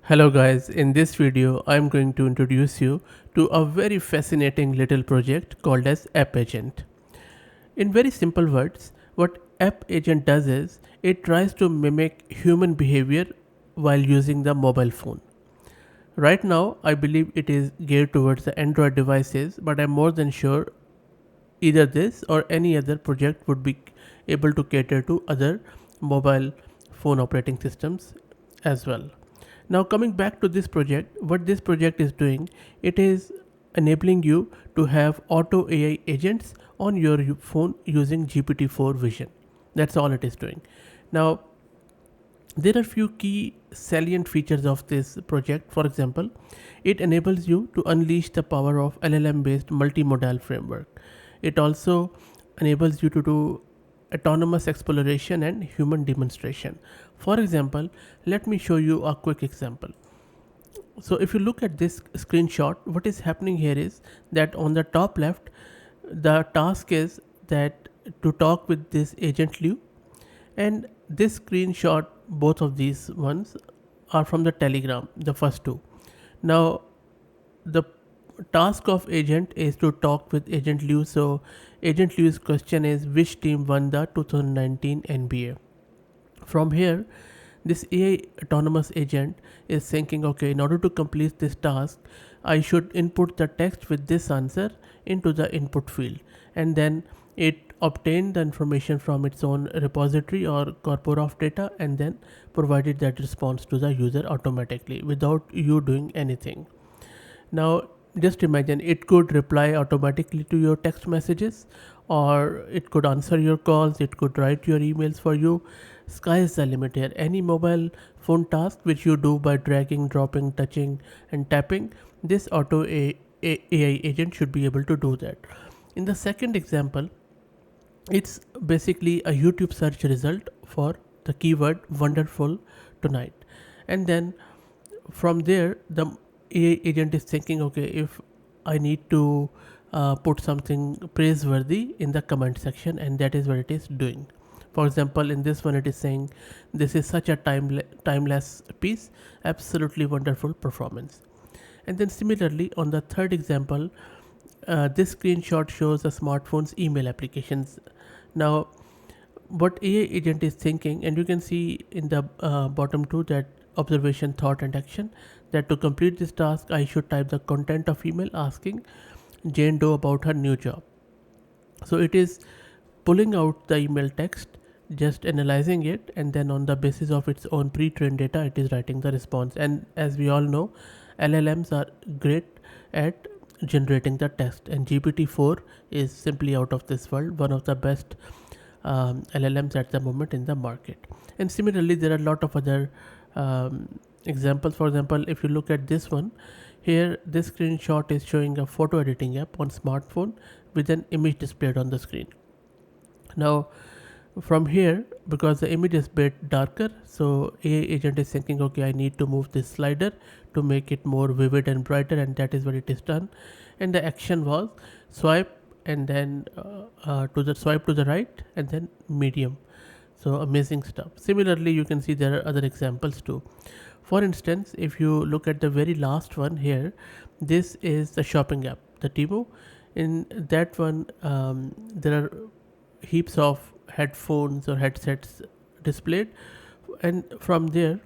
Hello guys, in this video I'm going to introduce you to a very fascinating little project called as AppAgent. In very simple words, what AppAgent does is it tries to mimic human behavior while using the mobile phone. Right now I believe it is geared towards the Android devices, but I'm more than sure either this or any other project would be able to cater to other mobile phone operating systems as well. Now coming back to this project, what this project is doing, it is enabling you to have auto AI agents on your phone using GPT-4 vision. That's all it is doing. Now there are few key salient features of this project. For example, it enables you to unleash the power of LLM-based multimodal framework. It also enables you to do autonomous exploration and human demonstration. For example, let me show you a quick example. So if you look at this screenshot, what is happening here is that on the top left, the task is that to talk with this agent Liu, and this screenshot, both of these ones are from the Telegram, the first two. Now the task of agent is to talk with agent Liu. So agent Liu's question is which team won the 2019 NBA. From here, this AI autonomous agent is thinking, okay, in order to complete this task, I should input the text with this answer into the input field, and then it obtained the information from its own repository or corpus of data, and then provided that response to the user automatically without you doing anything. Now, just imagine it could reply automatically to your text messages, or it could answer your calls, it could write your emails for you. Sky is the limit here. Any mobile phone task which you do by dragging, dropping, touching, and tapping, this AI agent should be able to do that. In the second example, it's basically a YouTube search result for the keyword wonderful tonight. And then from there, the AI agent is thinking, okay, if I need to put something praiseworthy in the comment section, and that is what it is doing. For example, in this one, it is saying, this is such a timeless piece, absolutely wonderful performance. And then similarly, on the third example, this screenshot shows a smartphone's email applications. Now, what AI agent is thinking, and you can see in the bottom two that observation, thought, and action, that to complete this task, I should type the content of email asking Jane Doe about her new job. So it is pulling out the email text, just analyzing it, and then on the basis of its own pre-trained data, it is writing the response. And as we all know, LLMs are great at generating the text, and GPT-4 is simply out of this world, one of the best LLMs at the moment in the market. And similarly, there are a lot of other examples. For example, if you look at this one here, this screenshot is showing a photo editing app on smartphone with an image displayed on the screen. Now from here, because the image is a bit darker, so AI agent is thinking, okay, I need to move this slider to make it more vivid and brighter, and that is what it is done. And the action was swipe, and then to the swipe to the right, and then medium. So amazing stuff. Similarly, you can see there are other examples too. For instance, if you look at the very last one here, this is the shopping app, the Timo. In that one, there are heaps of headphones or headsets displayed, and from there,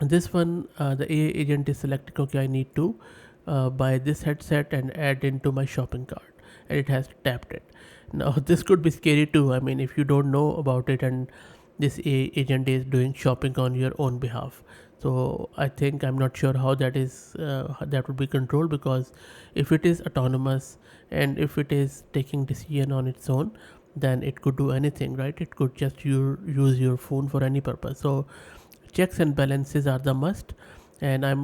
this one, the AI agent is selecting, okay, I need to buy this headset and add into my shopping cart, and it has tapped it. Now this could be scary too. I mean, if you don't know about it and this AI agent is doing shopping on your own behalf, so I think, I'm not sure how that is that would be controlled, because if it is autonomous and if it is taking decision on its own, then it could do anything, right? It could just use your phone for any purpose. So checks and balances are the must, and I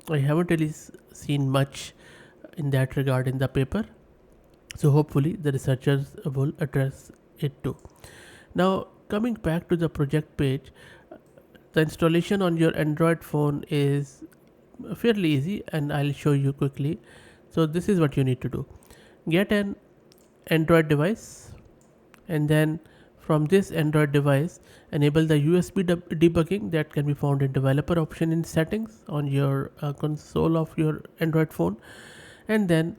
haven't really seen much in that regard in the paper, so hopefully the researchers will address it too. Now coming back to the project page, the installation on your Android phone is fairly easy, and I'll show you quickly. So this is what you need to do: get an Android device, and then from this Android device, enable the USB debugging that can be found in developer option in settings on your console of your Android phone, and then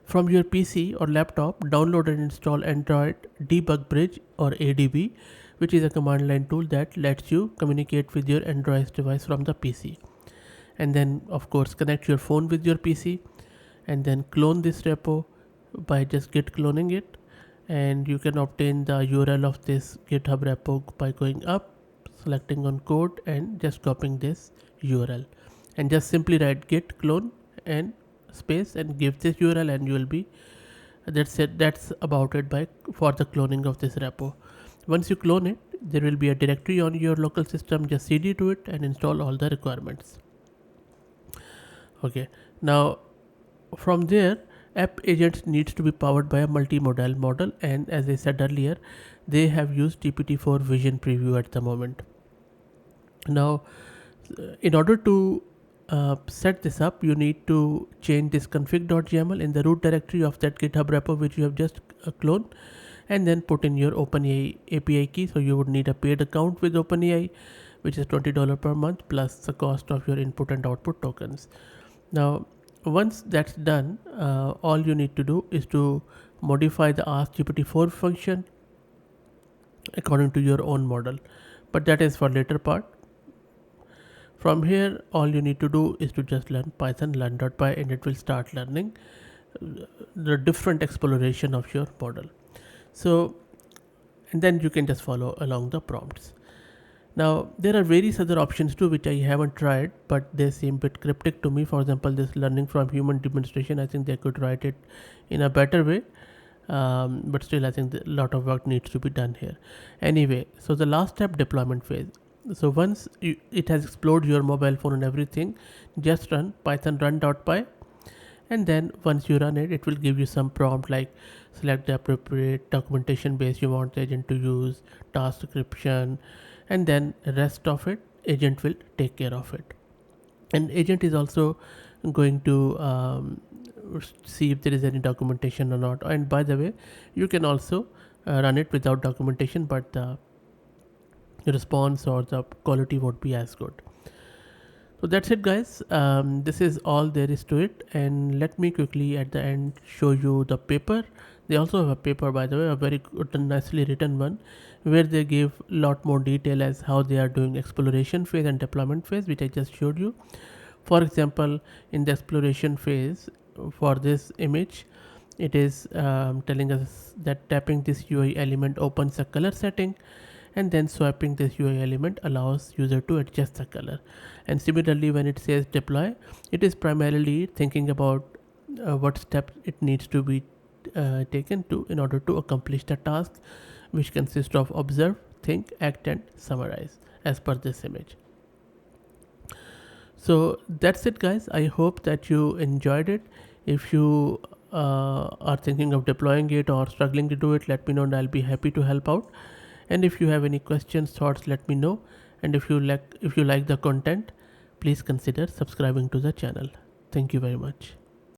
from your PC or laptop, download and install Android Debug Bridge or ADB, which is a command line tool that lets you communicate with your Android device from the PC. And then, of course, connect your phone with your PC and then clone this repo by just git cloning it. And you can obtain the URL of this GitHub repo by going up, selecting on code, and just copying this URL. And just simply write git clone and space and give this URL, and you will be, that's it, that's about it for the cloning of this repo. Once you clone it, there will be a directory on your local system. Just cd to it and install all the requirements. Okay, now from there, AppAgent needs to be powered by a multimodal model, and as I said earlier, they have used GPT-4 Vision Preview at the moment. Now, in order to set this up, you need to change this config.yaml in the root directory of that GitHub repo which you have just cloned, and then put in your OpenAI API key. So you would need a paid account with OpenAI, which is $20 per month plus the cost of your input and output tokens. Now, once that's done, all you need to do is to modify the Ask GPT-4 function according to your own model, but that is for later part. From here, all you need to do is to just learn Python, learn.py, and it will start learning the different exploration of your model. So, and then you can just follow along the prompts. Now, there are various other options too which I haven't tried, but they seem a bit cryptic to me. For example, this learning from human demonstration, I think they could write it in a better way. But still, I think a lot of work needs to be done here. Anyway, so the last step, deployment phase. So once it has explored your mobile phone and everything, just run python run.py, and then once you run it, it will give you some prompt like select the appropriate documentation base you want the agent to use, task description, and then the rest of it agent will take care of it. And agent is also going to see if there is any documentation or not. And by the way, you can also run it without documentation, but the response or the quality won't be as good. So that's it, guys. This is all there is to it, and let me quickly at the end show you the paper. They also have a paper, by the way, a very good and nicely written one, where they give a lot more detail as how they are doing exploration phase and deployment phase, which I just showed you. For example, in the exploration phase for this image, it is telling us that tapping this UI element opens a color setting, and then swiping this UI element allows user to adjust the color. And similarly, when it says deploy, it is primarily thinking about what steps it needs to be taken to in order to accomplish the task, which consists of observe, think, act, and summarize as per this image. So that's it, guys. I hope that you enjoyed it. If you are thinking of deploying it or struggling to do it, let me know and I'll be happy to help out. And if you have any questions, thoughts, let me know. And if you like the content, please consider subscribing to the channel. Thank you very much.